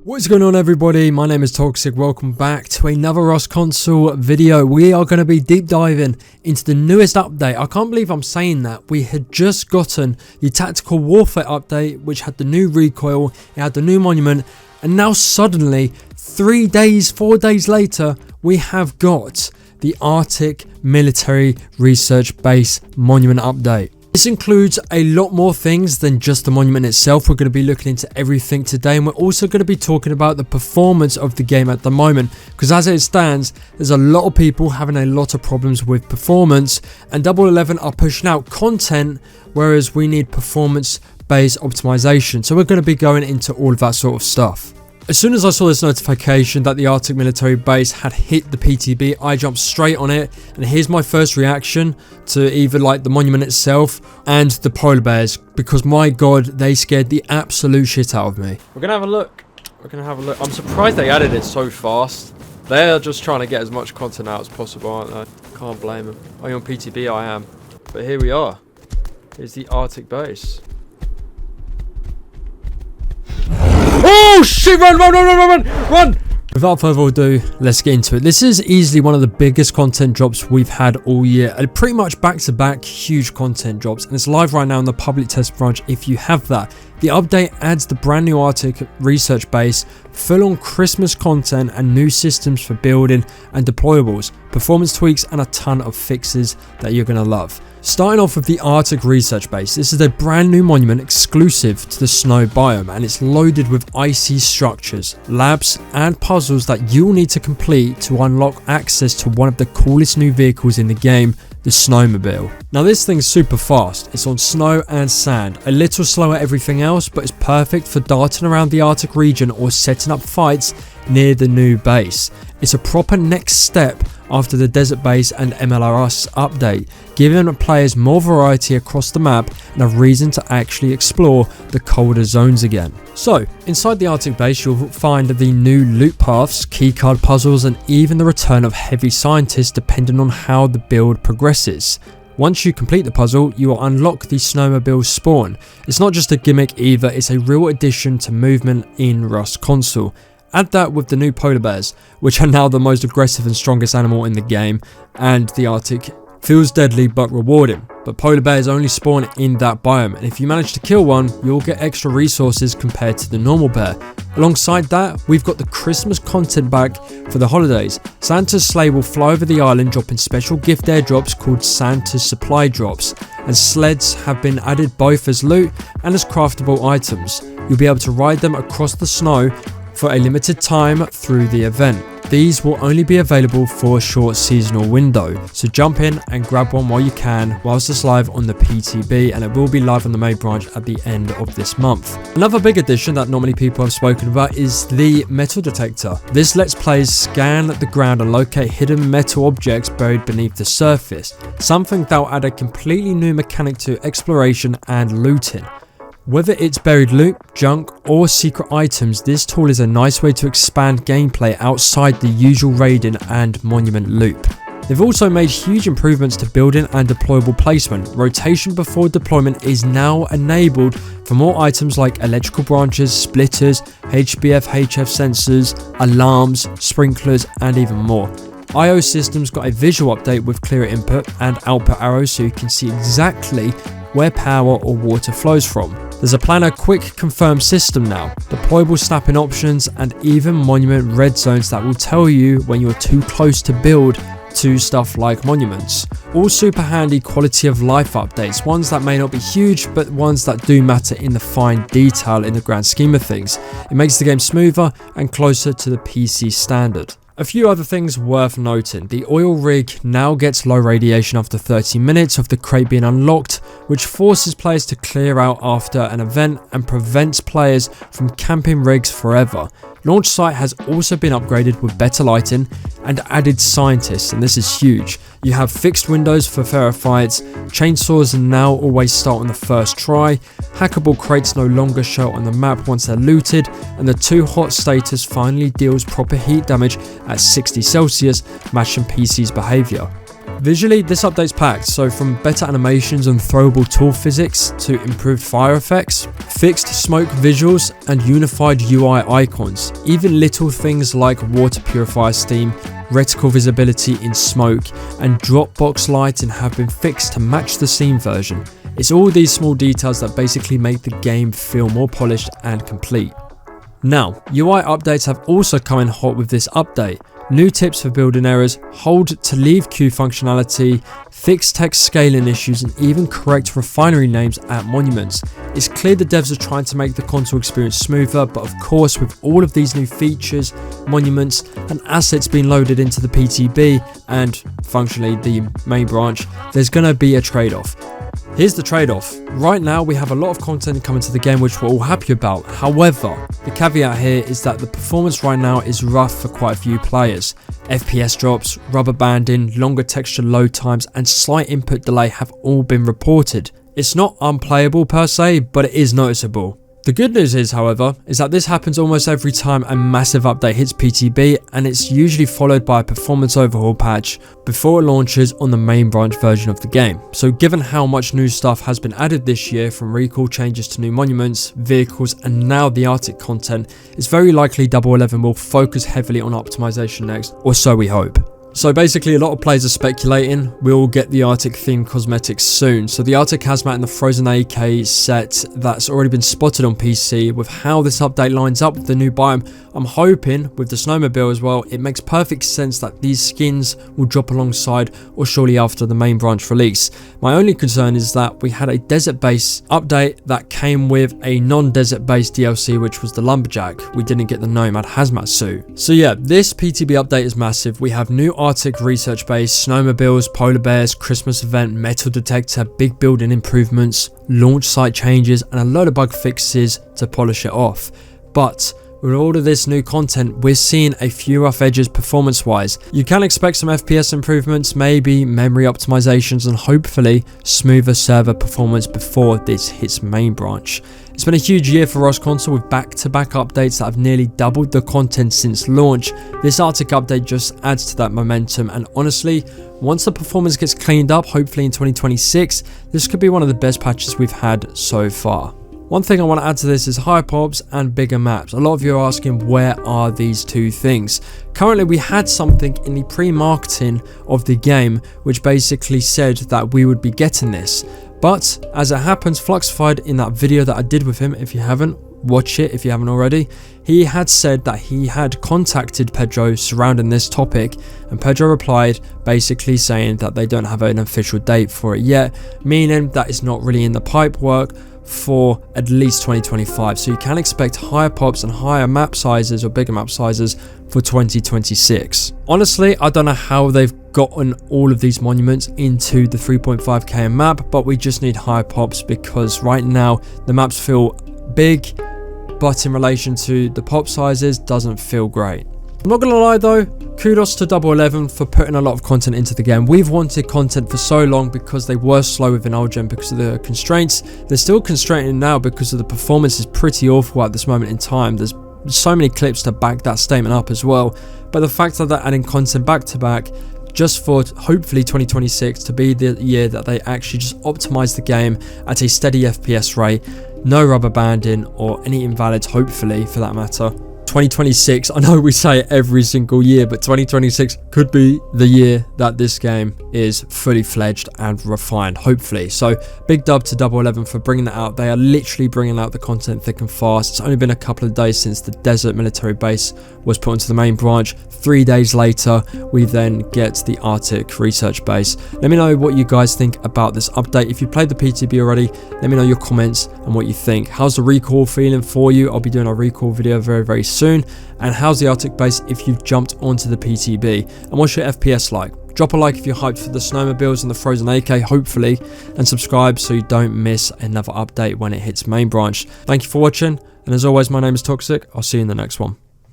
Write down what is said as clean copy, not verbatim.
What is going on, everybody? My name is Toxic. Welcome back to another Rust console video. We are going to be deep diving into the newest update. I can't believe I'm saying that. We had just gotten the Tactical Warfare update, which had the new recoil, it had the new monument, and now suddenly 4 days later, we have got the Arctic Military Research Base Monument update. This includes a lot more things than just the monument itself. We're going to be looking into everything today, and we're also going to be talking about the performance of the game at the moment, because as it stands, there's a lot of people having a lot of problems with performance, and Double 11 are pushing out content, whereas we need performance-based optimization. So we're going to be going into all of that sort of stuff. As soon as I saw this notification that the Arctic Military Base had hit the PTB, I jumped straight on it, and here's my first reaction to either like the monument itself and the polar bears, because my god, they scared the absolute shit out of me. We're gonna have a look. I'm surprised they added it so fast. They're just trying to get as much content out as possible, aren't they? Can't blame them. Are you on PTB? I am. But here we are. Here's the Arctic base. Oh shit, run! Without further ado, let's get into it. This is easily one of the biggest content drops we've had all year. Pretty much back-to-back huge content drops, and it's live right now in the public test branch if you have that. The update adds the brand new Arctic Research Base, full-on Christmas content and new systems for building and deployables, performance tweaks and a ton of fixes that you're going to love. Starting off with the Arctic Research Base, this is a brand new monument exclusive to the snow biome, and it's loaded with icy structures, labs and puzzles that you'll need to complete to unlock access to one of the coolest new vehicles in the game, the Snowmobile. Now this thing's super fast, it's on snow and sand, a little slower everything else, but it's perfect for darting around the Arctic region or setting up fights near the new base. It's a proper next step after the Desert Base and MLRS update, giving players more variety across the map and a reason to actually explore the colder zones again. So, inside the Arctic base you'll find the new loot paths, keycard puzzles and even the return of heavy scientists depending on how the build progresses. Once you complete the puzzle, you will unlock the Snowmobile spawn. It's not just a gimmick either, it's a real addition to movement in Rust console. Add that with the new polar bears, which are now the most aggressive and strongest animal in the game, and the Arctic feels deadly but rewarding. But polar bears only spawn in that biome, and if you manage to kill one, you'll get extra resources compared to the normal bear. Alongside that, we've got the Christmas content back for the holidays. Santa's sleigh will fly over the island dropping special gift airdrops called Santa's supply drops, and sleds have been added both as loot and as craftable items. You'll be able to ride them across the snow for a limited time through the event. These will only be available for a short seasonal window, so jump in and grab one while you can whilst it's live on the PTB, and it will be live on the main branch at the end of this month. Another big addition that not many people have spoken about is the metal detector. This lets players scan the ground and locate hidden metal objects buried beneath the surface, something that will add a completely new mechanic to exploration and looting. Whether it's buried loot, junk or secret items, this tool is a nice way to expand gameplay outside the usual raiding and monument loop. They've also made huge improvements to building and deployable placement. Rotation before deployment is now enabled for more items like electrical branches, splitters, HBF, HF sensors, alarms, sprinklers and even more. IO systems got a visual update with clearer input and output arrows so you can see exactly where power or water flows from. There's a planner quick confirm system now, deployable snapping options and even monument red zones that will tell you when you're too close to build to stuff like monuments. All super handy quality of life updates, ones that may not be huge but ones that do matter in the fine detail in the grand scheme of things. It makes the game smoother and closer to the PC standard. A few other things worth noting. The oil rig now gets low radiation after 30 minutes of the crate being unlocked, which forces players to clear out after an event and prevents players from camping rigs forever. Launch site has also been upgraded with better lighting and added scientists, and this is huge. You have fixed windows for fairer fights, chainsaws now always start on the first try, hackable crates no longer show on the map once they're looted, and the too hot status finally deals proper heat damage at 60 Celsius, matching PC's behaviour. Visually, this update's packed, so from better animations and throwable tool physics to improved fire effects, fixed smoke visuals, and unified UI icons. Even little things like water purifier steam, reticle visibility in smoke, and Dropbox lighting have been fixed to match the Steam version. It's all these small details that basically make the game feel more polished and complete. Now, UI updates have also come in hot with this update. New tips for building errors, hold to leave queue functionality, fix text scaling issues, and even correct refinery names at monuments. It's clear the devs are trying to make the console experience smoother, but of course with all of these new features, monuments, and assets being loaded into the PTB and functionally the main branch, there's going to be a trade-off. Here's the trade-off. Right now we have a lot of content coming to the game which we're all happy about. However, the caveat here is that the performance right now is rough for quite a few players. FPS drops, rubber banding, longer texture load times, and slight input delay have all been reported. It's not unplayable per se, but it is noticeable. The good news is, however, is that this happens almost every time a massive update hits PTB, and it's usually followed by a performance overhaul patch before it launches on the main branch version of the game. So given how much new stuff has been added this year, from recall changes to new monuments, vehicles, and now the Arctic content, it's very likely Double 11 will focus heavily on optimization next, or so we hope. So basically a lot of players are speculating we'll get the Arctic themed cosmetics soon. So the Arctic hazmat and the Frozen AK set that's already been spotted on PC. With how this update lines up with the new biome, I'm hoping with the Snowmobile as well, it makes perfect sense that these skins will drop alongside or shortly after the main branch release. My only concern is that we had a desert base update that came with a non-desert based DLC, which was the Lumberjack. We didn't get the Nomad hazmat suit. So yeah, this PTB update is massive. We have new Arctic research base, snowmobiles, polar bears, Christmas event, metal detector, big building improvements, launch site changes, and a load of bug fixes to polish it off. But with all of this new content, we're seeing a few rough edges performance wise. You can expect some FPS improvements, maybe memory optimizations, and hopefully smoother server performance before this hits main branch. It's been a huge year for Ross Console with back-to-back updates that have nearly doubled the content since launch. This Arctic update just adds to that momentum, and honestly, once the performance gets cleaned up, hopefully in 2026, this could be one of the best patches we've had so far. One thing I want to add to this is higher pops and bigger maps. A lot of you are asking, where are these two things? Currently, we had something in the pre-marketing of the game which basically said that we would be getting this. But as it happens, Fluxified, in that video that I did with him, if you haven't, watch it if you haven't already, he had said that he had contacted Pedro surrounding this topic, and Pedro replied basically saying that they don't have an official date for it yet, meaning that it's not really in the pipe work for at least 2025. So you can expect higher pops and higher map sizes or bigger map sizes for 2026. Honestly, I don't know how they've gotten all of these monuments into the 3.5k map, but we just need higher pops because right now the maps feel big, but in relation to the pop sizes doesn't feel great. I'm not gonna lie though, kudos to Double 11 for putting a lot of content into the game. We've wanted content for so long because they were slow within old gen because of the constraints. They're still constraining now because of the performance is pretty awful at this moment in time. There's so many clips to back that statement up as well. But the fact that they're adding content back to back just for hopefully 2026 to be the year that they actually just optimize the game at a steady FPS rate, no rubber banding or any invalids, hopefully for that matter. 2026, I know we say it every single year, but 2026 could be the year that this game is fully fledged and refined, hopefully. So big dub to Double 11 for bringing that out. They are literally bringing out the content thick and fast. It's only been a couple of days since the desert military base was put into the main branch. 3 days later, we then get the Arctic research base. Let me know what you guys think about this update. If you played the PTB already, let me know your comments and what you think. How's the recall feeling for you? I'll be doing a recall video very soon. And how's the Arctic base if you've jumped onto the PTB? And what's your FPS like? Drop a like if you're hyped for the Snowmobiles and the Frozen AK, hopefully, and subscribe so you don't miss another update when it hits main branch. Thank you for watching, and as always, my name is Toxic. I'll see you in the next one.